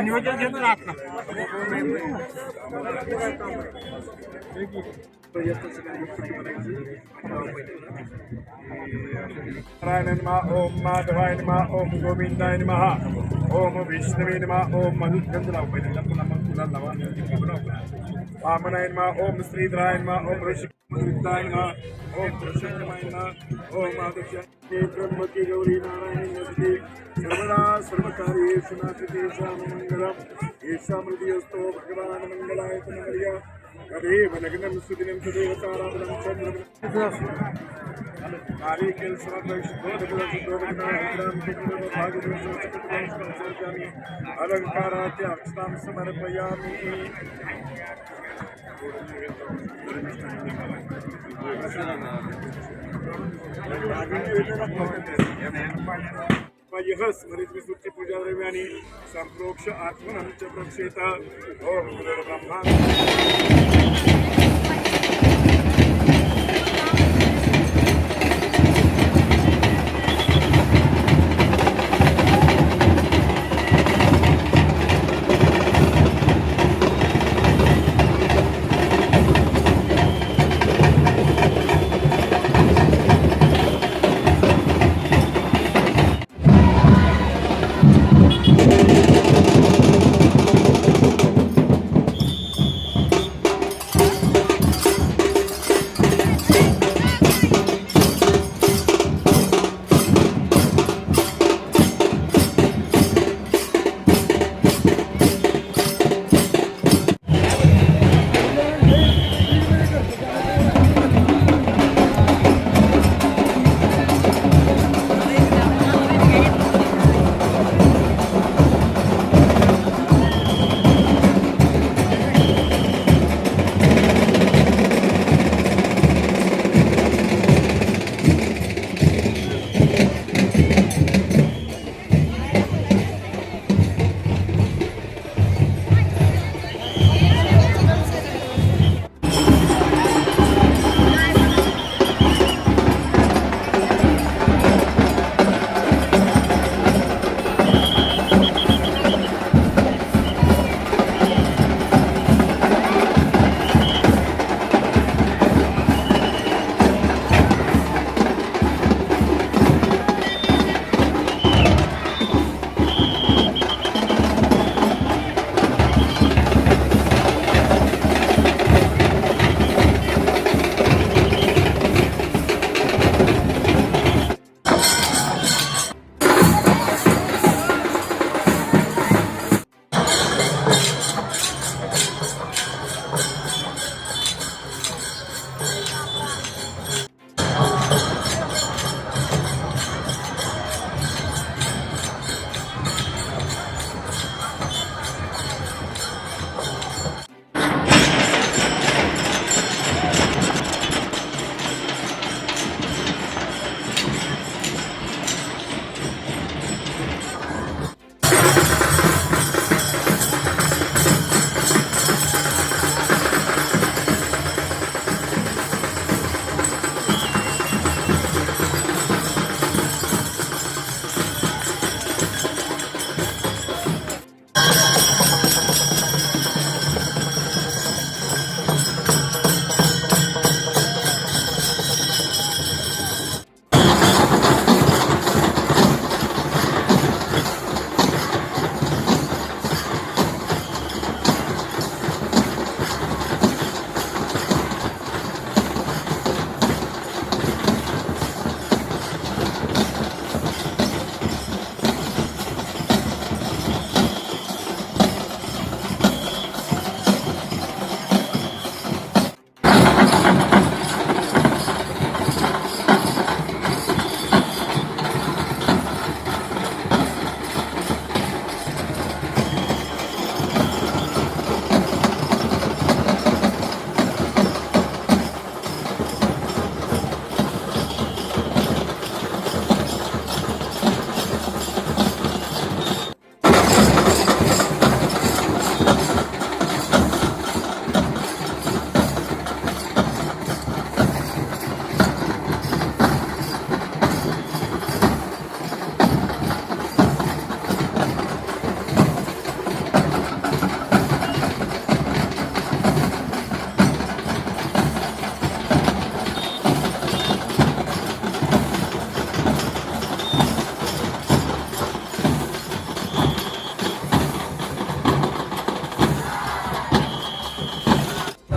नियोजन घेतो ना आता. नारायण नमः ओम माधवाय नमः ओम गोविंदाय नमः ओम विष्णवे नमः ओम मधुचंद्राय नमः वामनाय नमः ओम श्रीधराय नमः ओम ऋषिकाय नमः ओम कृष्णाय नमः ओम आदित्याय ब्रह्मके गौरी नारायण नमस्ते सर्वदा सर्वकार्येषु नास्ति मंगलम् येषां हृदयस्थो भगवान् मंगलाय तनमर्य तदेव लग्नं सुदिनं तदेव ताराबलं चन्द्रं नारिकेल समर्पयामि अलंकारात् अक्षतां समर्पयामि यह स्मरित विसुप्ति पूजा द्रव्यानि संप्रोक्ष आत्मनं च प्रक्षेत ओम गुरुर्ब्रह्मा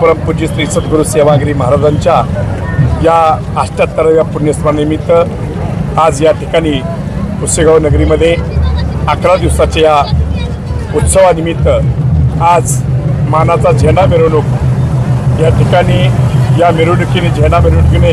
परमपूज्य श्री सद्गुरू सेवागिरी महाराजांच्या या 78व्या पुण्यस्मरणानिमित्त आज या ठिकाणी पुसेगाव नगरीमध्ये 11 दिवसाच्या या उत्सवानिमित्त आज मानाचा झेंडा मिरवणूक या ठिकाणी या मिरवणुकीने झेंडा मिरवणुकीने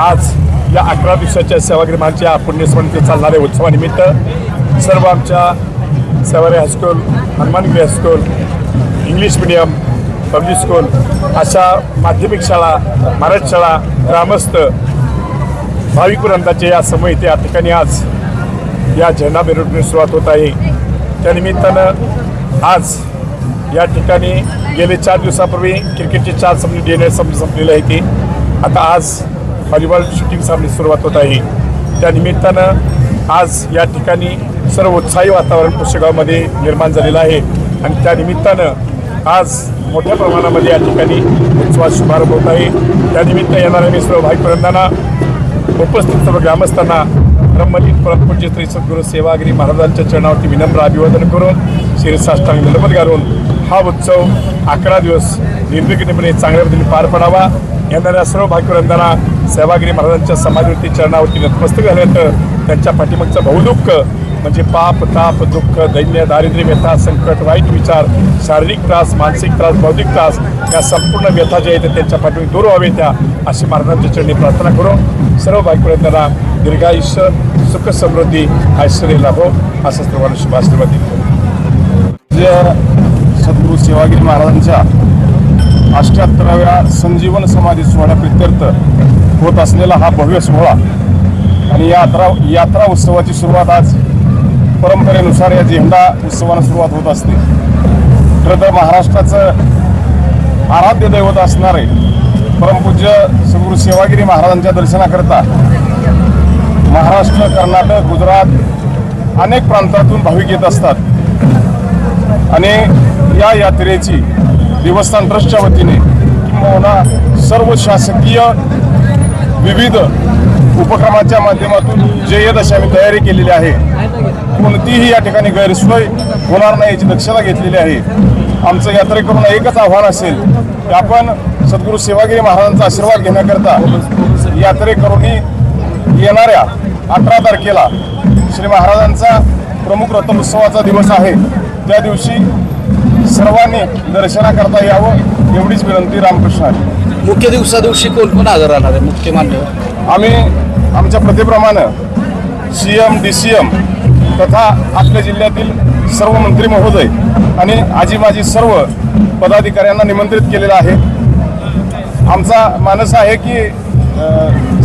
आज या 11 दिवसाच्या सेवागिरी महाराजांच्या पुण्यस्मरणीत चालणाऱ्या उत्सवानिमित्त सर्व आमच्या Sevagiri high school, Hanumangiri high school, English medium, public school अशा माध्यमिक शाळा, मराठी शाळा, ग्रामस्थ भाविक वृंदाचे या समूह या ठिकाणी आज या झेंडा मिरवणुकीस सुरुवात होत आहे. त्यानिमित्तानं आज या ठिकाणी गेले 4 दिवसापूर्वी क्रिकेटचे 4 सामने DNA संपलेले आहे की आता आज व्हॉलीबॉल शूटिंग सामने सुरुवात होत आहे. त्यानिमित्तानं आज या ठिकाणी सर्व उत्साही वातावरण पुसेगावमध्ये निर्माण झालेलं आहे आणि त्यानिमित्तानं आज मोठ्या प्रमाणामध्ये या ठिकाणी उत्सवात शुभारंभ होत आहे. त्यानिमित्त येणाऱ्या मी सर्व भाविक वृंदांना, उपस्थित सर्व ग्रामस्थांना ब्रह्मलीन परमपूज्य श्री सद्गुरू सेवागिरी महाराजांच्या चरणावरती विनम्र अभिवादन करून शिरसाष्टांग दंडवत घालून हा उत्सव 11 दिवस निर्विघ्नपणे चांगल्या पद्धतीने पार पडावा. येणाऱ्या सर्व भाविक वृंदांना सेवागिरी महाराजांच्या समाधीवरती चरणावरती नतमस्तक झाल्यानंतर त्यांच्या पाठीमागचं बहुदुःख म्हणजे पाप, ताप, दुःख, दैन्य, दारिद्र्य, व्यथा, संकट, वाईट विचार, शारीरिक त्रास, मानसिक त्रास, बौद्धिक त्रास या संपूर्ण व्यथा ज्या आहेत त्यांच्या पाठीमागे दूर व्हावे त्या अशी महाराजांच्या चरणी प्रार्थना करून सर्व भाविकांना दीर्घायुष्य, सुख, समृद्धी, ऐश्वर्य लाभो असं सर्वांना शुभाशीर्वाद देतो. सद्गुरू सेवागिरी महाराजांच्या 78व्या संजीवन समाधी सोहळ्याप्रित्यर्थ होत असलेला हा भव्य सोहळा आणि यात्रा उत्सवाची सुरुवात आज परंपरेनुसार या झेंडा उत्सवानं सुरुवात होत असते. खरं तर महाराष्ट्राचं आराध्य दैवत असणारे परमपूज्य सद्गुरू सेवागिरी महाराजांच्या दर्शनाकरता महाराष्ट्र, कर्नाटक, गुजरात अनेक प्रांतातून भाविक येत असतात आणि या यात्रेची देवस्थान ट्रस्टच्या वतीने किंवा सर्व शासकीय विविध उपक्रमाच्या माध्यमातून जे येत अशी आम्ही तयारी केलेली आहे. कोणतीही या ठिकाणी गैरसोय होणार नाही याची दक्षता घेतलेली आहे. आमचं यात्रेकरूंना एकच आव्हान असेल की आपण सद्गुरू सेवागिरी महाराजांचा आशीर्वाद घेण्याकरता यात्रेकरूंनी येणाऱ्या 18 तारखेला श्री महाराजांचा प्रमुख रथोत्सवाचा दिवस आहे त्या दिवशी सर्वांनी दर्शनाकरता यावं एवढीच विनंती रामकृष्ण. मुख्य दिवशी कोण कोण हजर राहणार आहे मुख्य मान्यवर? आम्ही आमच्या प्रथेप्रमाणे CM, DCM तथा आपल्या जिल्ह्यातील सर्व मंत्री महोदय आणि आजी माजी सर्व पदाधिकाऱ्यांना निमंत्रित केलेलं आहे. आमचा मानस आहे की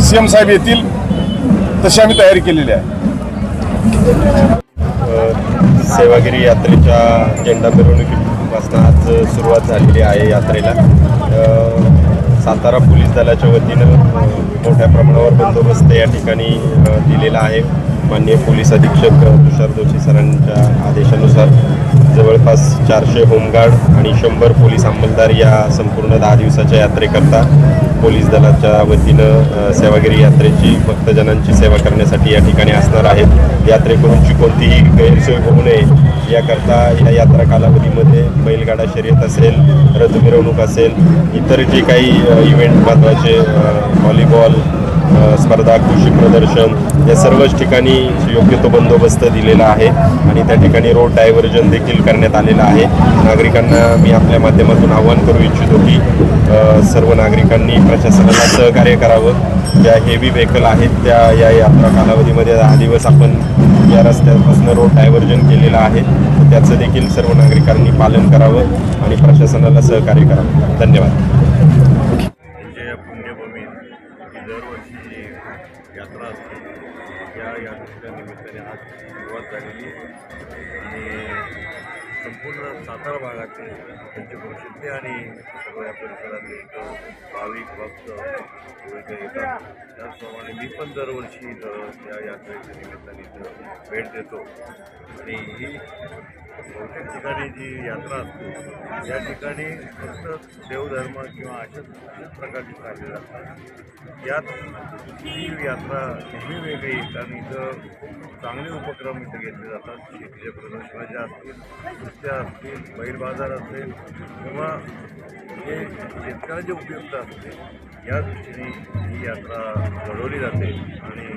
CM साहेब येतील तशी आम्ही तयारी केलेली आहे. सेवागिरी यात्रेच्या झेंडा मिरवणुकीपासून आज सुरुवात झालेली आहे. यात्रेला सातारा पोलीस दलाच्या वतीनं मोठ्या प्रमाणावर बंदोबस्त या ठिकाणी दिलेला आहे. माननीय पोलीस अधीक्षक तुषार जोशी सरांच्या आदेशानुसार जवळपास 400 होमगार्ड आणि 100 पोलीस अंमलदार या संपूर्ण 10 दिवसाच्या यात्रेकरता पोलीस दलाच्या वतीनं सेवागिरी यात्रेची भक्तजनांची सेवा करण्यासाठी या ठिकाणी असणार आहेत. यात्रेकरूंची कोणतीही गैरसोय होऊ नये याकरता या यात्रा कालावधीमध्ये बैलगाडा शर्यत असेल, रथ मिरवणूक असेल, इतर जे काही इव्हेंट महत्त्वाचे व्हॉलीबॉल स्पर्धा, कृषी प्रदर्शन या सर्वच ठिकाणी योग्य तो बंदोबस्त दिलेला आहे आणि त्या ठिकाणी रोड डायव्हर्जन देखील करण्यात आलेलं आहे. नागरिकांना मी आपल्या माध्यमातून आवाहन करू इच्छितो की सर्व नागरिकांनी प्रशासनाला सहकार्य करावं. ज्या हेवी व्हेकल आहेत त्या या यात्रा कालावधीमध्ये 10 दिवस आपण या रस्त्यापासून रोड डायव्हर्जन केलेलं आहे, तर त्याचं देखील सर्व नागरिकांनी पालन करावं आणि प्रशासनाला सहकार्य करावं. धन्यवाद. यात्रा असते त्या यात्रेच्या निमित्ताने आज सुरुवात झालेली आणि संपूर्ण सातारा भागातील त्यांचे प्रसिद्धी आणि सर्व या परिसरातील भाविक भक्त इथे येतात. त्याचप्रमाणे मी पण दरवर्षी या यात्रेच्या निमित्ताने भेट देतो आणि ही बहुतेक ठिकाणी जी यात्रा असते या ठिकाणी फक्त देवधर्म किंवा अशाच प्रकारची चालली जातात. यात ही यात्रा नेहमी वेगळी, कारण इथं चांगले उपक्रम इथे घेतले जातात. शेतीच्या प्रदर्शनाच्या असतील, कुस्त्या असतील, बैल बाजार असेल किंवा जे शेतकऱ्याचे उपयुक्त असते या दृष्टीने ही यात्रा घडवली जाते आणि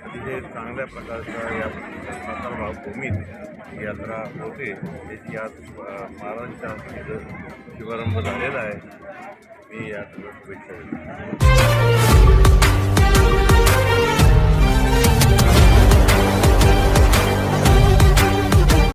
अतिशय चांगल्या प्रकारचा या सातारा भूमीत ही यात्रा होते. त्याची आज महाराजांच्या हस्ते शुभारंभ झालेला आहे. मी या शुभेच्छा देतो.